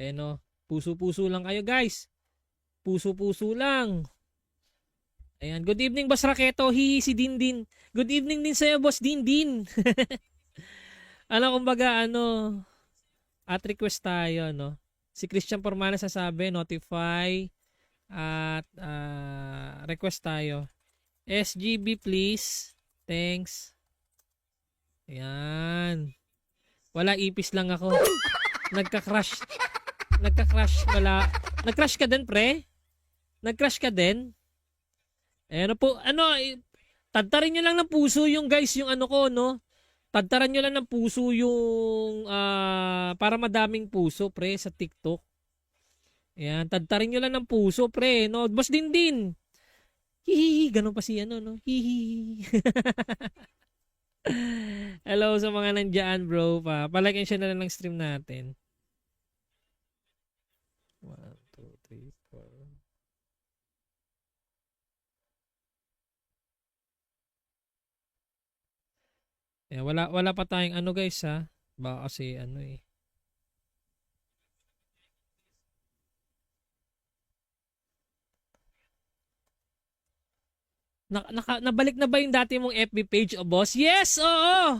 Eh no, puso-puso lang kayo guys. Puso-puso lang. Ayan, good evening Boss Raketo, si Dindin. Good evening din sa'yo Boss Dindin. Kumbaga at request tayo, no? Si Christian Formana sasabi, notify at request tayo. SGB please. Thanks. Ayan. Wala, ipis lang ako. Nagka-crash. Wala. Nag-crash ka din, pre? Nag-crash ka din? Ayan po, tadtarin nyo lang ng puso yung guys, yung ko, no? Tadtaran nyo lang ng puso yung, para madaming puso, pre, sa TikTok. Ayan, tadtarin nyo lang ng puso, pre, no? Boss din. Hihihi, ganun pa si no? Hihihi. Hello sa mga nandyan, bro. Palagyan siya na lang ng stream natin. 1, 2, 3, 4. Eh, wala pa tayong guys ha. Baka kasi eh. Nabalik na ba yung dati mong FB page, boss? Yes, oo.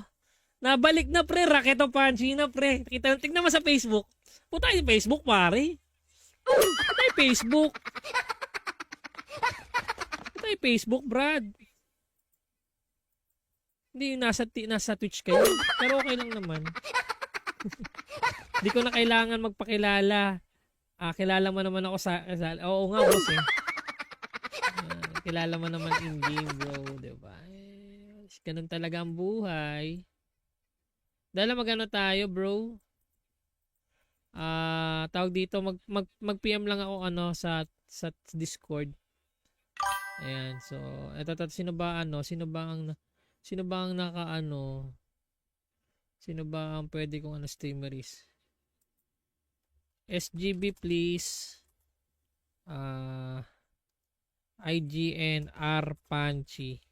Nabalik na pre, Raketo Panchi na pre. Tingnan mo sa Facebook. Puta yung Facebook pare. Puta yung Facebook. Puta yung Facebook, Brad. Hindi, nasa Twitch kayo. Pero okay lang naman. Hindi ko na kailangan magpakilala. Kilala mo naman ako oo nga, boss eh. Kilala mo naman in-game, bro. Diba? Ganun talaga ang buhay. Dahil magano tayo, bro. Tawag dito, mag-PM lang ako sa Discord. Ayan, so, eto, sino ba ang pwede kong streamer is? SGB please. IGNR Panchi.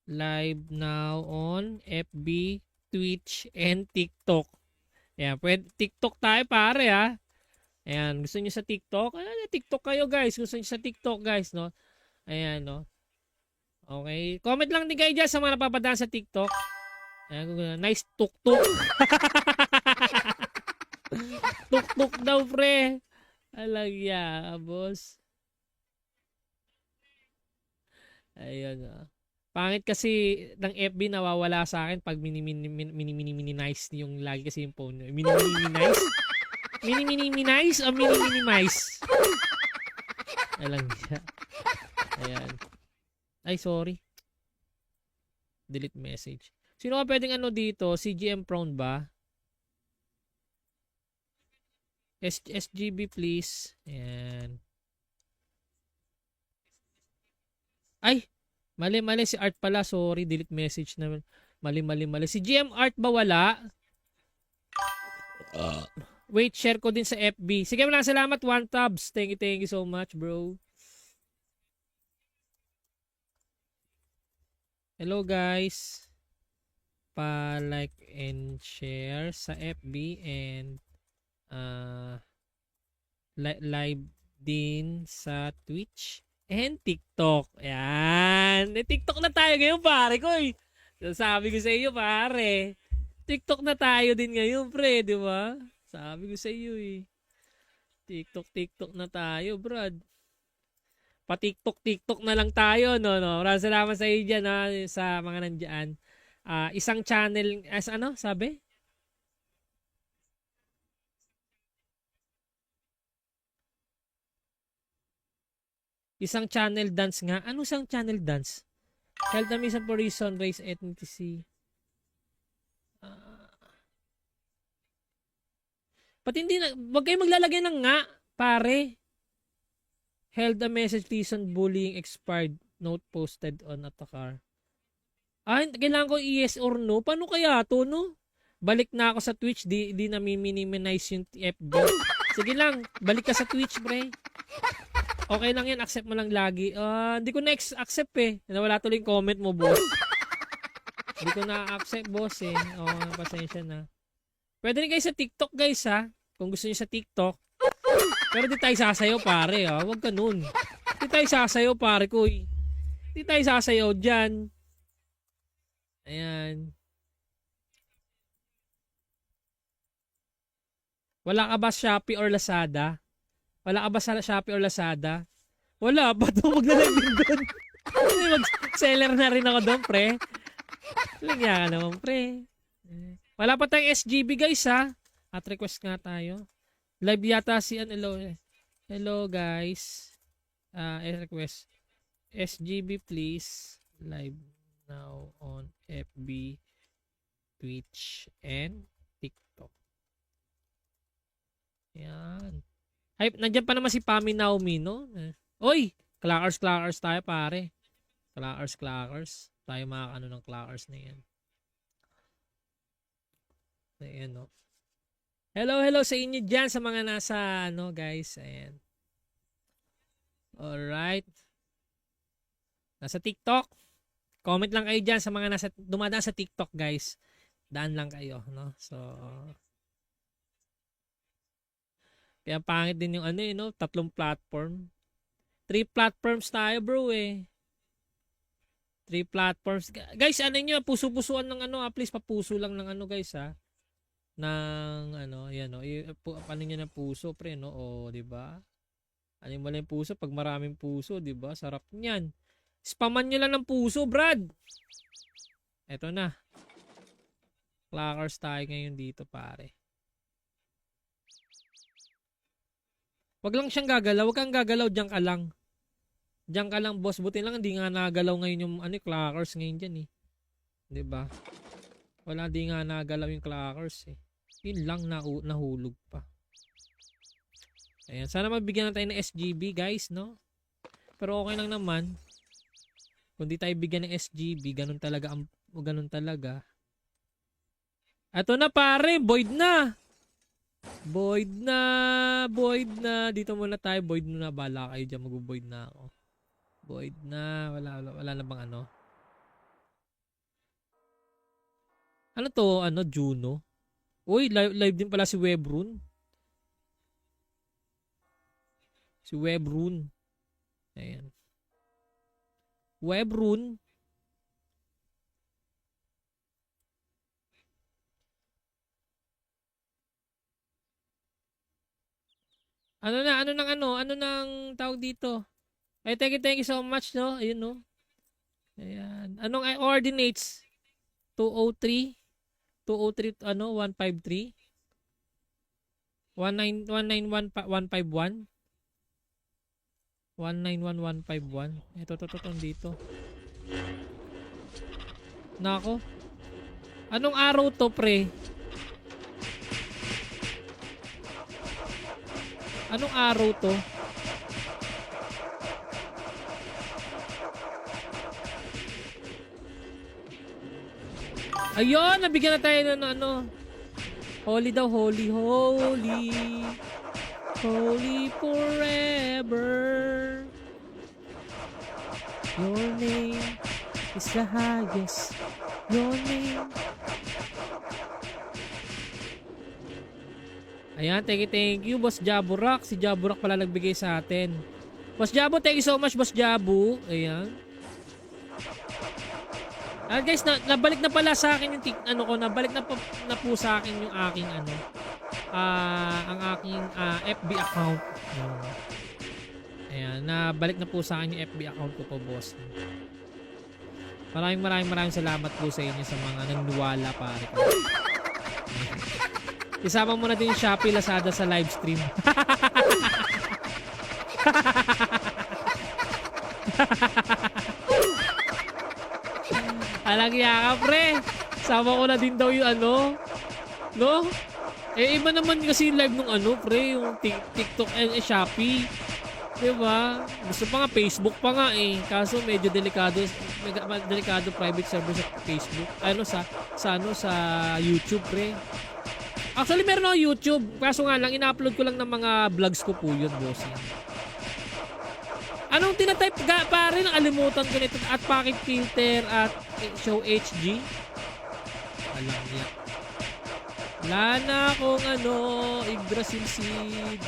Live now on FB, Twitch, and TikTok. Ayan, TikTok tayo pare ha. Ayan, gusto niyo sa TikTok? TikTok kayo guys. Gusto niyo sa TikTok guys, no? Ayan, no? Okay. Comment lang din kayo dyan sa mga napapadaan sa TikTok. Ayan, nice tuk-tuk. Tuk-tuk daw, pre. Alagya, boss. Ayun. Pangit kasi ng FB nawawala sa akin pag mini-minimize yung lagi kasi yung phone. Mini-minimize? Mini-minimize o mini-minimize? Alagya. Ayan. Ay, sorry. Delete message. Sino ka pwedeng dito? CGM prone ba? SGB please. Ayan. Ay! Mali. Si Art pala. Sorry. Delete message na. Mali. Si GM Art ba wala? Wait, share ko din sa FB. Sige, maraming salamat. 1 tabs. Thank you so much, bro. Hello guys. Pa-like and share sa FB and live din sa Twitch and TikTok. Ayan. TikTok na tayo ngayon, pare ko. Sabi ko sa iyo, pare. TikTok na tayo din ngayon, pre, di ba? Sabi ko sa iyo eh. TikTok na tayo, brad. Pa-TikTok na lang tayo, no? Maraming salamat sa iyo dyan, ha, sa mga nandyan. Isang channel, sabi? Isang channel dance nga. Ano isang channel dance? Held na minsan for reason, race, ethnicity. Pati hindi na, wag kayo maglalagay ng nga, pare. Held a message reason bullying expired. Note posted on Atakar. Kailangan ko yes or no. Paano kaya to, no? Balik na ako sa Twitch. Di na minimize yung FB. Sige lang, balik ka sa Twitch, pre. Okay lang yan, accept mo lang lagi. Hindi ko na-accept eh. Nawala tuloy yung comment mo, boss. Hindi ko na-accept, boss eh. Pasensya na. Pwede rin kayo sa TikTok, guys, ha? Kung gusto niyo sa TikTok. Pero di tayo sasayaw pare, ha? Huwag ganun. Di tayo sasayaw pare ko. Di tayo sasayaw dyan. Ayan. Wala ka ba Shopee or Lazada? Wala ka ba sa Shopee or Lazada? Wala. Ba't mo magla-live din doon? Mag-seller na rin ako doon, pre. Lagyan ka naman, pre. Wala pa tayong SGB, guys, ha? At request nga tayo. Live yata si hello. Hello, guys. Request. SGB, please. Live now on FB, Twitch, and TikTok. Yan. Ay, nandiyan pa naman si Pami Naomi, no? Oy! Clackers tayo, pare. Clackers. Tayo makakano ng clackers na yan. Ayan, no? Hello sa inyo dyan sa mga nasa, guys. Ayan. Alright. Nasa TikTok. Comment lang kayo dyan sa mga dumadaan sa TikTok, guys. Daan lang kayo, no? So, kaya pangit din yung 3 platform. 3 platforms tayo, bro, 3 platforms. Guys, nyo, puso-pusuan ng please, papuso lang ng guys, ha? Ng yan, paano nyo ng puso, pre, no? O, diba? Ano mo lang yung puso? Pag maraming puso, diba? Sarap niyan. Spaman nyo lang ng puso, Brad. Eto na. Clackers tayo ngayon dito, pare. Wag lang siyang gagalaw. Wag kang gagalaw. Diyan ka lang. Diyan ka lang, boss. Buti lang, hindi nga nagalaw ngayon yung clackers ngayon dyan, diba? Wala, di nga nagalaw yung clackers, Yun lang, nahulog pa. Ayan. Sana mabigyan na tayo ng SGB, guys, no? Pero okay lang naman. Kung di tayo bigyan ng SGB, ganun talaga. Eto na, pare. Void na. Dito muna tayo. Void na. Bala kayo dyan. Mag-void na ako. Void na. Wala na bang Ano to? Juno? Uy, live din pala si Webrun. Ayan. Webrun. Ano nang tawag dito? Ay, thank you so much, no? Ayun, no? Ayan. Anong coordinates? 203? 153? 19151? 191151. Ito dito. Nako. Anong araw to, pre? Anong araw to? Ayun, nabigyan na tayo ng holy daw, holy forever. Your name is the highest. Your name. Ayan, thank you, Boss Jaburak. Si Jaburak pala nagbigay sa atin. Boss Jabu, thank you so much, Boss Jabu. Ayan. Guys, nabalik na pala sa akin yung nabalik na po sa akin yung aking ang aking FB account. Ayan, nabalik na po sa akin yung FB account ko po, boss. Maraming salamat po sa inyo sa mga naniniwala, pare. Isama mo na din yung Shopee, Lazada sa live stream. Alagya ka, pre. Sama ko na din daw yung no? Iba naman kasi yung live nung pre, yung TikTok and Shopee. Diba? Gusto pa nga, Facebook pa nga Kaso medyo delikado private server sa Facebook. Sa YouTube, pre. Actually, meron ako YouTube. Kaso nga lang, ina-upload ko lang ng mga vlogs ko po yun, boss. Anong tinatype pare, nakalimutan ko nito. At Pocket Filter at Show HG. Alam niya. Wala na akong Yggdrasil seed.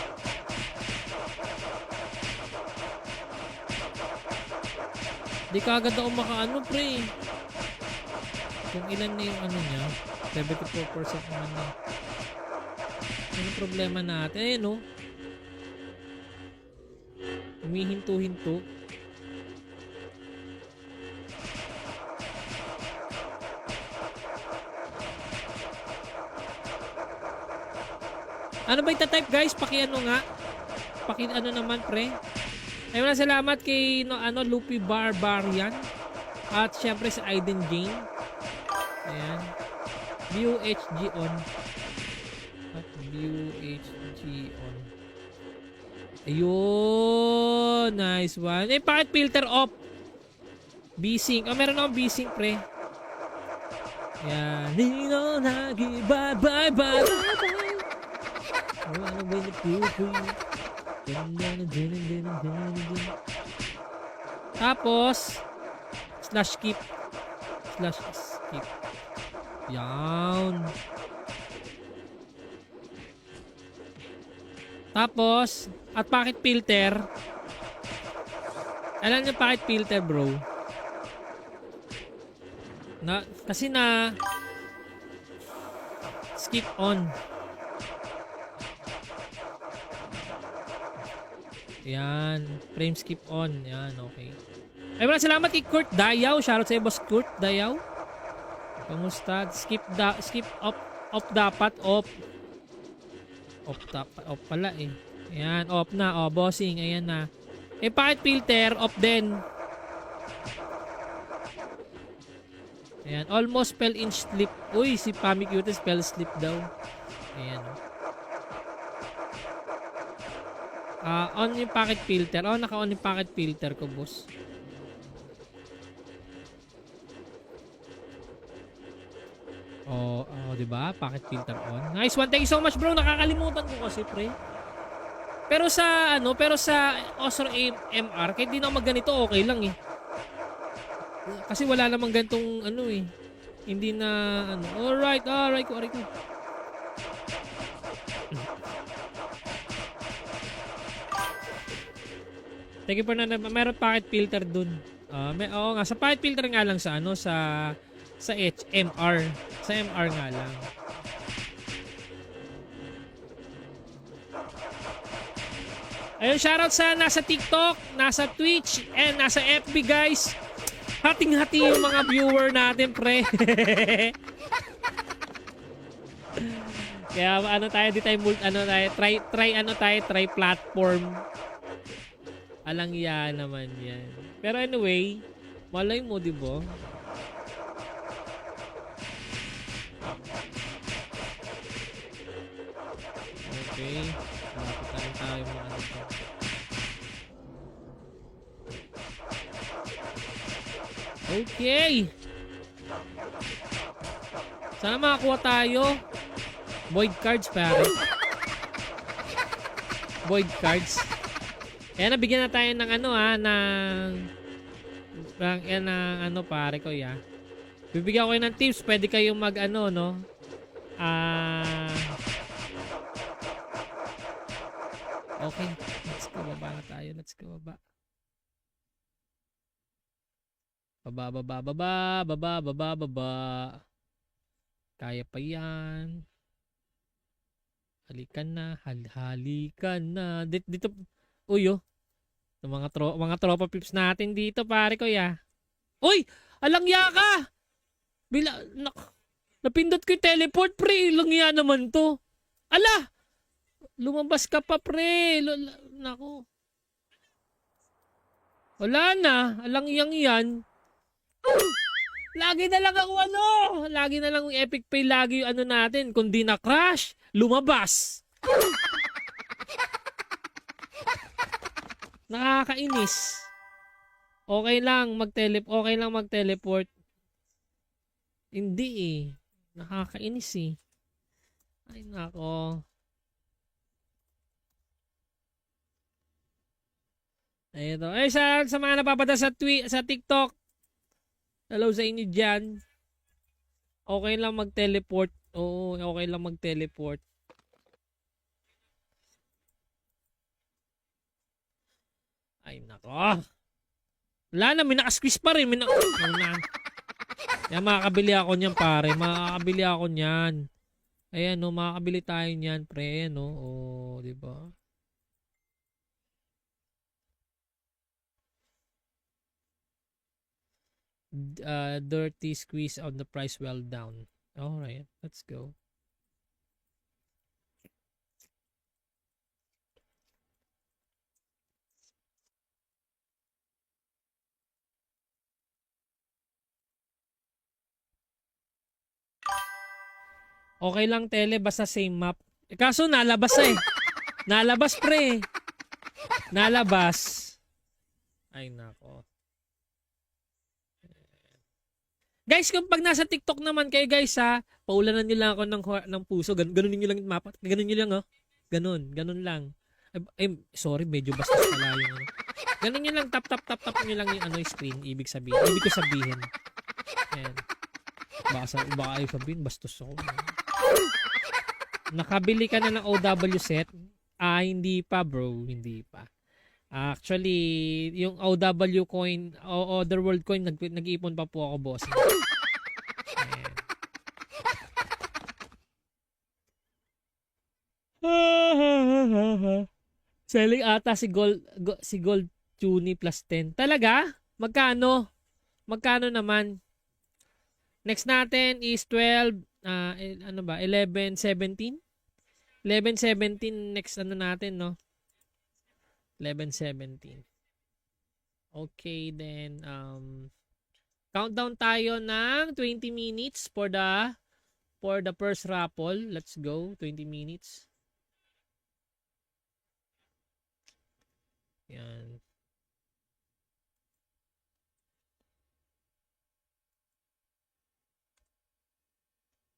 Di ka agad ako pre. Kung ilan na yung niya. 74% naman na. Anong problema natin? Ayun humihinto-hinto. Ano ba ita-type guys? Nga. Naman pre. Ay wala salamat kay Lupi Barbarian. At syempre sa Aiden Jane. Ayan. VUHG on. At VUHG on. Ayun. Nice one. Bakit filter off? B-Sync. Meron akong B-Sync pre. Ayan. Nino nagi bye bye bye bye. Ano ba tapos /skip yan. Tapos at packet filter. Alam niyo packet filter bro, kasi skip on. Yan. Frame skip on. Yan. Okay. Ay wala salamat kay Kurt Dayaw. Shoutout sa boss Kurt Dayaw. Kamusta? Skip off dapat. Off pala eh. Yan. Off na. Bossing. Ayan na. Packet filter. Off din. Ayan. Almost spell inch slip. Uy, si Pami Cute spell slip daw. Ayan. On yung packet filter. Naka-on yung packet filter ko, boss. Diba? Packet filter on. Nice one. Thank you so much, bro. Nakakalimutan ko kasi, pre. Pero sa Osor MR, kahit di na magganito, okay lang eh. Kasi wala namang ganitong hindi na Alright ko. Thank you for meron packet filter dun. Sa packet filter nga lang sa sa MR. Sa MR nga lang. Ayun, shoutout sa nasa TikTok, nasa Twitch, and nasa FB guys. Hating-hati yung mga viewer natin, pre. Kaya try platform. Alang yan naman yan. Pero anyway, malay mo, diba? Okay. Malapit na rin tayo mga Okay. Sana makakuha tayo. Void cards, pare. Void cards. Kaya nabigyan na tayo ng pare ko ya. Bibigyan ko kayo ng tips, pwede kayong okay, let's go baba na tayo. Let's go baba. Baba. Kaya pa yan. Halikan na. Dito. Uy, mga tropa pips natin dito, pare ko ya. Uy! Alangya ka! Napindot ko yung teleport, pre. Langya naman to. Ala! Lumabas ka pa, pre. Nako. Wala na. Alangyang yan. Lagi na lang ako Lagi na lang yung epic fail. Lagi yung natin. Kung di na crash, lumabas. Nakakainis. Okay lang mag-teleport. Hindi eh. Nakakainis eh. Ay nako. Ayun to. Ay sa mga napapada sa TikTok. Hello sa inyo dyan. Okay lang mag-teleport. Oo, okay lang mag-teleport. Ay, nako. Wala na, may naka-squeeze pa rin. Yan, makakabili ako niyan, pare. Makakabili ako niyan. Ayan, no, makakabili tayo niyan, pre. Ayan, no. Oh, di ba? Dirty squeeze on the price well down. All right, let's go. Okay lang tele basta same map. Kaso nalabas eh. Nalabas pre. Nalabas. Ay nako. Guys, kung pag nasa TikTok naman kayo guys ha, paulanan niyo lang ako ng puso. Ganunin niyo lang yung mapa. Ganun niyo lang oh. Ganun lang. Ay, sorry, medyo bastos pala yung ano. Ganun niyo lang, tap niyo lang yung ano, yung screen. Ibig ko sabihin. Ayan. Baka ayaw sabihin, bastos ako. Nakabili ka na ng OW set? Hindi pa bro, hindi pa. Actually, yung OW coin, o Otherworld coin, nag-iipon pa po ako, boss. Selling ata si Gold Tuni plus 10. Talaga? Magkano? Magkano naman? Next natin is 12, ano ba? 11, 17? 11, 17 next ano natin, no? 11, 17. Okay, then countdown tayo ng 20 minutes for the first raffle. Let's go. 20 minutes. Yan.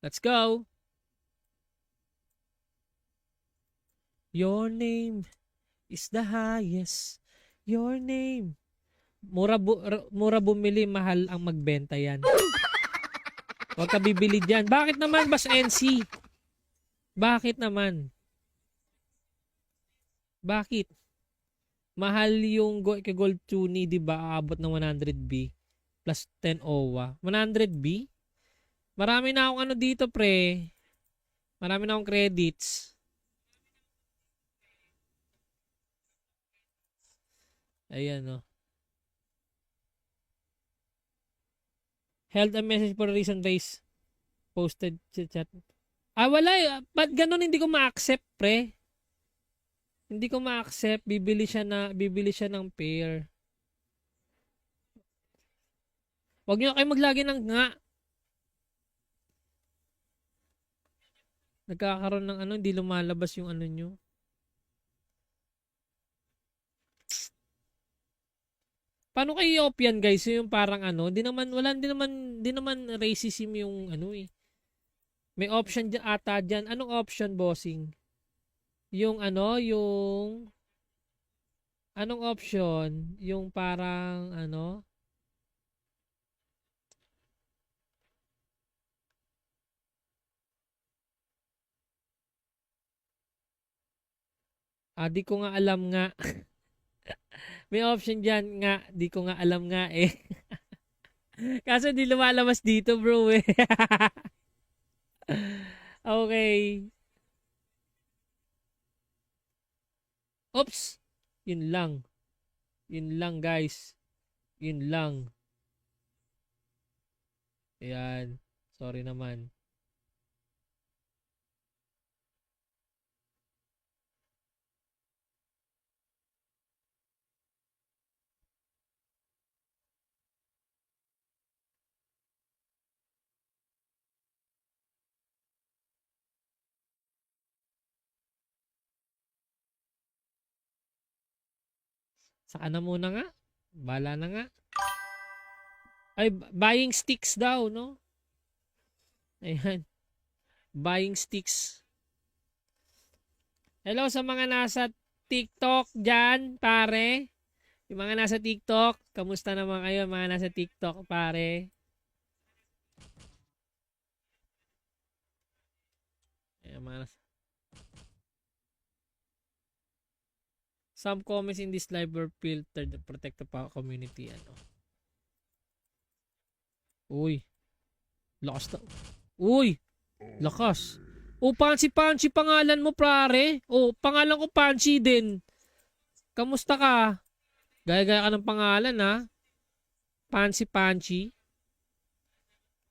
Let's go. Your name is the highest. Your name. Mura bumili, mahal ang magbenta yan. Huwag ka bibili dyan. Bakit naman, Bas NC? Bakit naman? Bakit? Mahal yung Gold Tuni, di ba? Aabot ng 100B plus 10 OWA. 100B? Marami na akong ano dito, pre. Marami na akong credits. Ayan, no. Held a message for a reason race. Posted chat. Wala eh. Ba't ganun hindi ko ma-accept, pre? Hindi ko ma-accept. Bibili siya ng pair. Huwag niyo kayo maglagi ng nga. Nagkakaroon ng ano, hindi lumalabas yung ano nyo. Paano kayo i-op yan, guys? Yung parang ano, di naman racism yung ano eh. May option dyan ata dyan. Anong option, bossing? Yung ano, anong option? Yung parang ano? Di ko nga alam nga. May option dyan nga. Di ko nga alam nga eh. Kaso di lumalabas dito bro eh. Okay. Oops. Yun lang. Yun lang guys. Yun lang. Ayan. Sorry naman. Saka na muna nga. Bala na nga. Ay, buying sticks daw, no? Ayan. Buying sticks. Hello sa mga nasa TikTok dyan, pare. Yung mga nasa TikTok, kamusta naman kayo mga nasa TikTok, pare? naman. Some comments in this live were filtered to protect the community. Ano? Uy. Lakas na. Uy. Lakas. Oh, Pansy pangalan mo, pare. Oh, pangalan ko Pansy din. Kamusta ka? Gaya-gaya ka ng pangalan, ha? Pansy.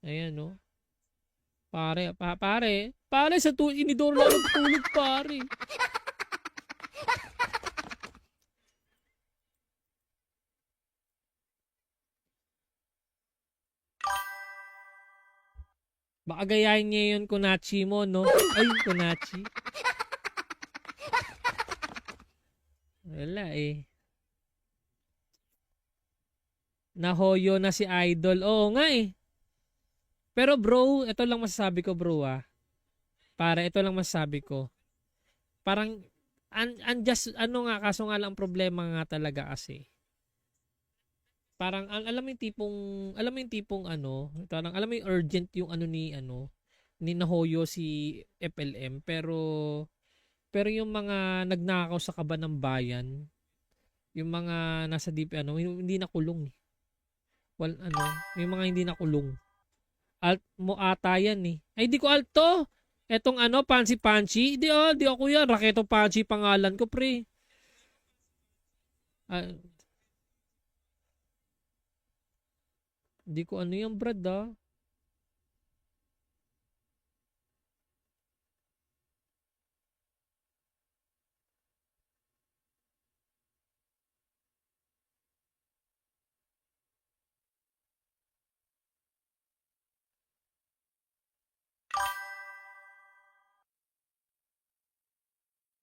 Ayan, no? Pare, pare, sa inidoro lang ang tulog, pare. Baka gayahin niya yun Kunachi mo, no? Ay, Kunachi. Wala eh. Nahoyo na si Idol. Oo nga eh. Pero bro, ito lang masasabi ko bro Para ito lang masasabi ko. Parang, ano nga, kaso nga lang problema nga talaga kasi. Parang alam mo yung tipong ano, parang alam mo yung urgent yung ano ni Nahoyo si FLM pero yung mga nagnakaw sa kaban ng bayan, yung mga nasa deep hindi nakulong eh. Yung mga hindi nakulong. Alt mo ata yan eh. Ay di ko alt to. Etong Pansy. Di ako yan. Raketo Pansy pangalan ko pre. Hindi ko yung brad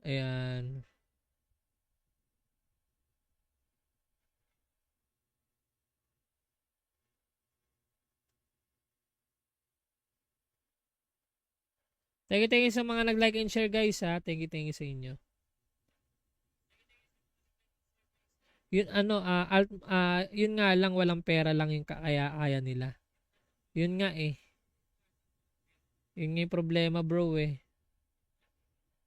Ayan. Thank you sa mga nag-like and share guys ha. Thank you sa inyo. Yun yun nga lang walang pera lang yung kaya nila. Yun nga eh. Yun nga yung problema bro eh.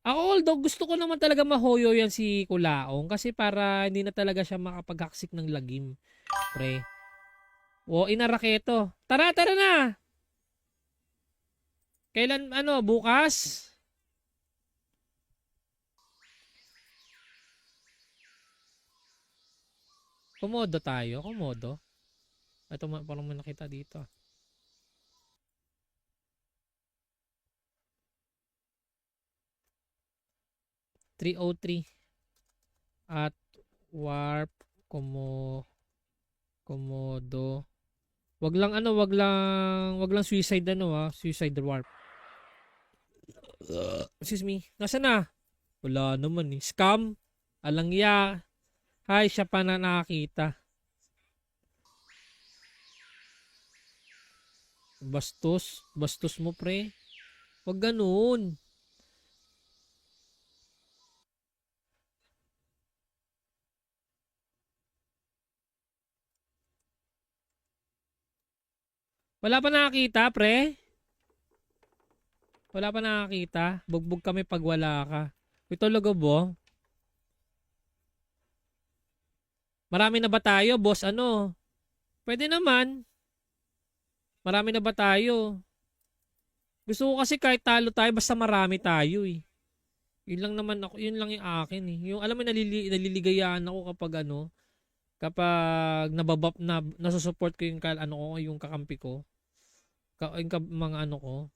Ako although gusto ko naman talaga mahoyo yan si Kulaong kasi para hindi na talaga siya makapaghaksik ng lagim. Pre. O inaraketo. Tara na. Kailan bukas? Komodo tayo. Ito parang may nakita dito. $303 at warp komodo. Wag lang suicide suicide warp. Excuse me. Nasaan na? Wala naman eh. Scam. Alangya. Hay, siya pa na nakakita. Bastos mo pre. Wag ganoon. Wala pa nakakita, pre? Wala pa nakakita? Bugbog kami pag wala ka. Ito logo bo. Marami na ba tayo, boss? Pwede naman. Marami na ba tayo? Gusto ko kasi kahit talo tayo, basta marami tayo eh. Yun lang naman ako, yun lang yung akin eh. Yung alam mo naliligayaan ako kapag nasusupport ko yung yung kakampi ko. Yung mga ko.